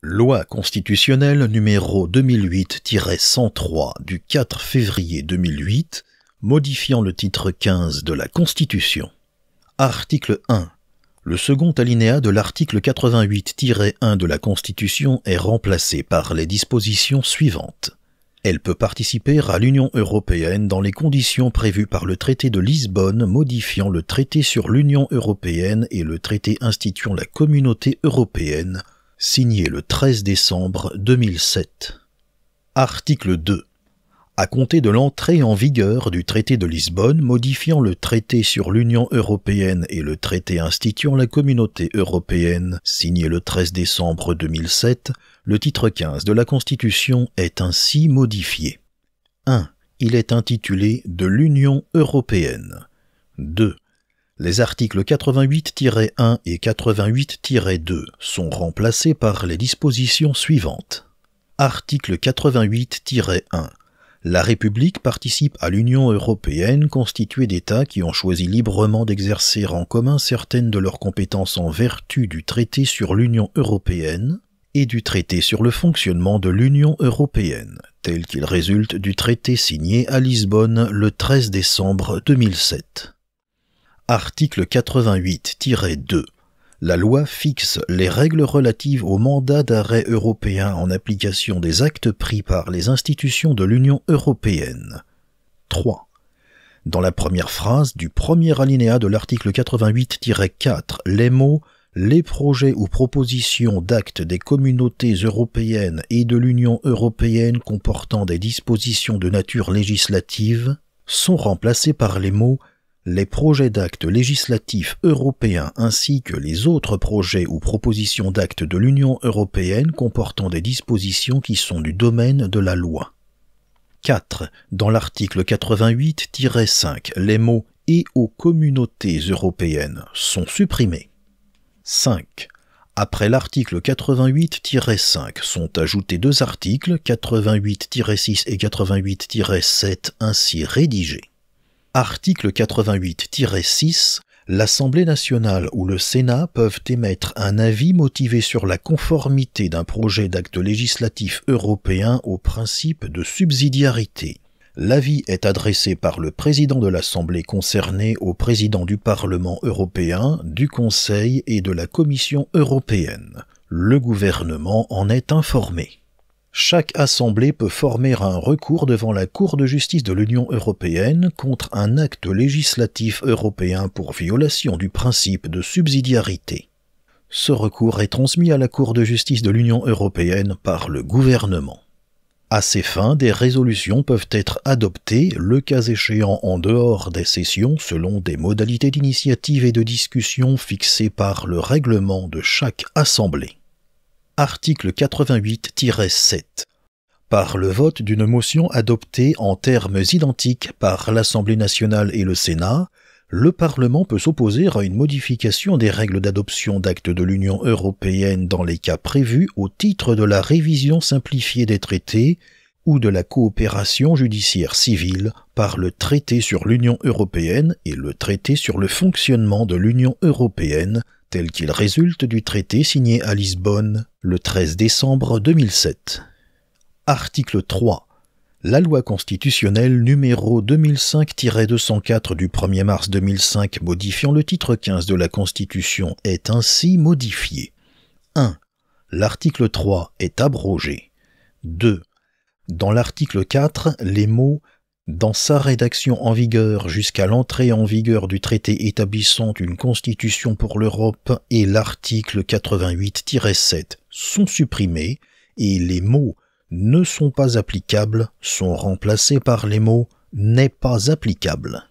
Loi constitutionnelle numéro 2008-103 du 4 février 2008, modifiant le titre 15 de la Constitution. Article 1. Le second alinéa de l'article 88-1 de la Constitution est remplacé par les dispositions suivantes. Elle peut participer à l'Union européenne dans les conditions prévues par le traité de Lisbonne modifiant le traité sur l'Union européenne et le traité instituant la Communauté européenne, signé le 13 décembre 2007. Article 2. À compter de l'entrée en vigueur du traité de Lisbonne modifiant le traité sur l'Union européenne et le traité instituant la Communauté européenne, signé le 13 décembre 2007, le titre 15 de la Constitution est ainsi modifié. 1. Il est intitulé « De l'Union européenne ». 2. Les articles 88-1 et 88-2 sont remplacés par les dispositions suivantes. Article 88-1. La République participe à l'Union européenne constituée d'États qui ont choisi librement d'exercer en commun certaines de leurs compétences en vertu du traité sur l'Union européenne et du traité sur le fonctionnement de l'Union européenne, tel qu'il résulte du traité signé à Lisbonne le 13 décembre 2007. Article 88-2. La loi fixe les règles relatives au mandat d'arrêt européen en application des actes pris par les institutions de l'Union européenne. 3. Dans la première phrase du premier alinéa de l'article 88-4, les mots « les projets ou propositions d'actes des communautés européennes et de l'Union européenne comportant des dispositions de nature législative » sont remplacés par les mots « les projets d'actes législatifs européens ainsi que les autres projets ou propositions d'actes de l'Union européenne comportant des dispositions qui sont du domaine de la loi. 4. Dans l'article 88-5, les mots « et aux communautés européennes » sont supprimés. 5. Après l'article 88-5 sont ajoutés deux articles, 88-6 et 88-7, ainsi rédigés. Article 88-6. L'Assemblée nationale ou le Sénat peuvent émettre un avis motivé sur la conformité d'un projet d'acte législatif européen au principe de subsidiarité. L'avis est adressé par le président de l'Assemblée concernée au président du Parlement européen, du Conseil et de la Commission européenne. Le gouvernement en est informé. Chaque assemblée peut former un recours devant la Cour de justice de l'Union européenne contre un acte législatif européen pour violation du principe de subsidiarité. Ce recours est transmis à la Cour de justice de l'Union européenne par le gouvernement. À ces fins, des résolutions peuvent être adoptées, le cas échéant en dehors des sessions, selon des modalités d'initiative et de discussion fixées par le règlement de chaque assemblée. Article 88-7. Par le vote d'une motion adoptée en termes identiques par l'Assemblée nationale et le Sénat, le Parlement peut s'opposer à une modification des règles d'adoption d'actes de l'Union européenne dans les cas prévus au titre de la révision simplifiée des traités ou de la coopération judiciaire civile par le traité sur l'Union européenne et le traité sur le fonctionnement de l'Union européenne, tel qu'il résulte du traité signé à Lisbonne le 13 décembre 2007. Article 3. La loi constitutionnelle numéro 2005-204 du 1er mars 2005 modifiant le titre 15 de la Constitution est ainsi modifié. 1. L'article 3 est abrogé. 2. Dans l'article 4, les mots « dans sa rédaction en vigueur jusqu'à l'entrée en vigueur du traité établissant une constitution pour l'Europe » et l'article 88-7 sont supprimés et les mots « ne sont pas applicables » sont remplacés par les mots « n'est pas applicable ».